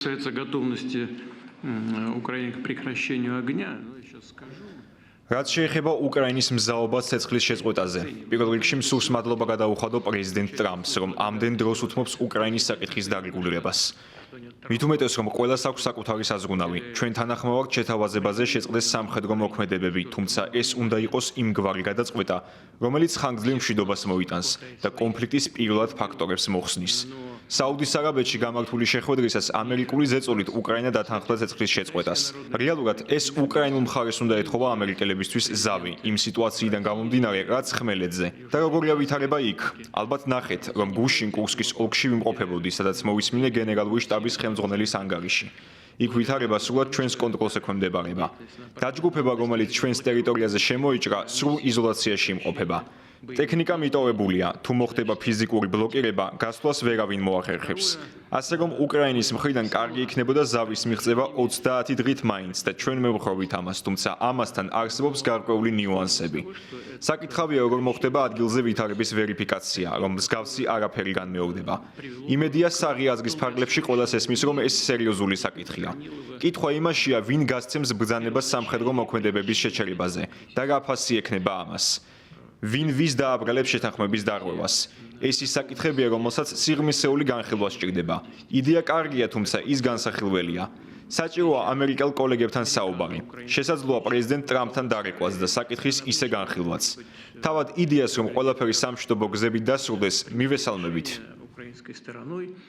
Касается готовности Украины к прекращению огня, я сейчас скажу. რაც შეეხება უკრაინის მზაობას ცეცხლის შეწყვეტაზე, პირველ რიგში მსურს მადლობა გადაუხადო პრეზიდენტ ტრამპს, რომ ამდენ დროს უთმობს უკრაინის საკითხის დარეგულირებას. მით უმეტეს, რომ ყველას აქვს საკუთარი საზღუნავი, ჩვენ თანახმოვართ შეთავაზებაზე შეწყდეს სამხედრო მოქმედებები, თუმცა ეს უნდა იყოს იმგვარი გადაწყვეტა, რომელიც ხანგრძლივ მშვიდობას მოიტანს და კონფლიქტის პირველად ფაქტორებს მოხსნის. საუდის არაბეთში გამართული შეხვედრისას ამერიკული ზეწოლით უკრაინა დათანხმდა ცეცხლის შეწყვეტას. რეალურად ეს უკრაინულ მხარეს უნდა ეთხოვა ამერიკელებისთვის ზავი იმ სიტუაციიდან გამომდინარე, რაც ხმელეთზე. და როგორია ვითარება იქ? ალბათ ნახეთ, რომ გუშინ კურსკის ოლქში ვიმყოფებოდი, სადაც მოვისმინე გენერალური შტაბის ხელმძღვანელის ანგარიში. იქ ვითარება სრულად ჩვენს კონტროლს ექვემდებარება. დაჯგუფება, რომელიც ჩვენს ტერიტორიაზე შემოიჭრა, სრულ იზოლაციაში იმყოფება. ტექნიკა მიტოვებულია, თუ მოხდება ფიზიკური ბლოკირება, გასვლას ვერავინ მოახერხებს. ასე რომ უკრაინის მხრიდან კარგი იქნებოდა ზავის მიღწევა 30 დღით მაინც და ჩვენ მევხროვით ამას, თუმცა ამასთან არსებობს გარკვეული ნიუანსები. საკითხავია, როგორ მოხდება ადგილზე ვითარების ვერიფიკაცია, რომ მსგავსი არაფერი განმეორდება. იმედია საღი აზრის ფარგლებში ყველას ესმის, რომ ეს სერიოზული საკითხია. კითხვა იმაშია, ვინ გასცემს ბრძანებას სამხედრო მოქმედებების შეჩერებაზე და რა ფასი ექნება ამას. ვინ ვის დააბრალებს შეთანხმების დარღვევას. ეს ის საკითხებია, რომელსაც სიღრმისეული განხილვა სჭირდება. იდეა კარგია, თუმცა ის განსახილველია. საჭიროა ამერიკელ კოლეგებთან საუბარი. შესაძლოა პრეზიდენტ ტრამპთან დარეკვას და საკითხის ისე განხილვაც. თავად იდეას, რომ ყველაფერი სამშვიდობო გზებით დასრულდეს, მივესალმებით. Украинской стороной.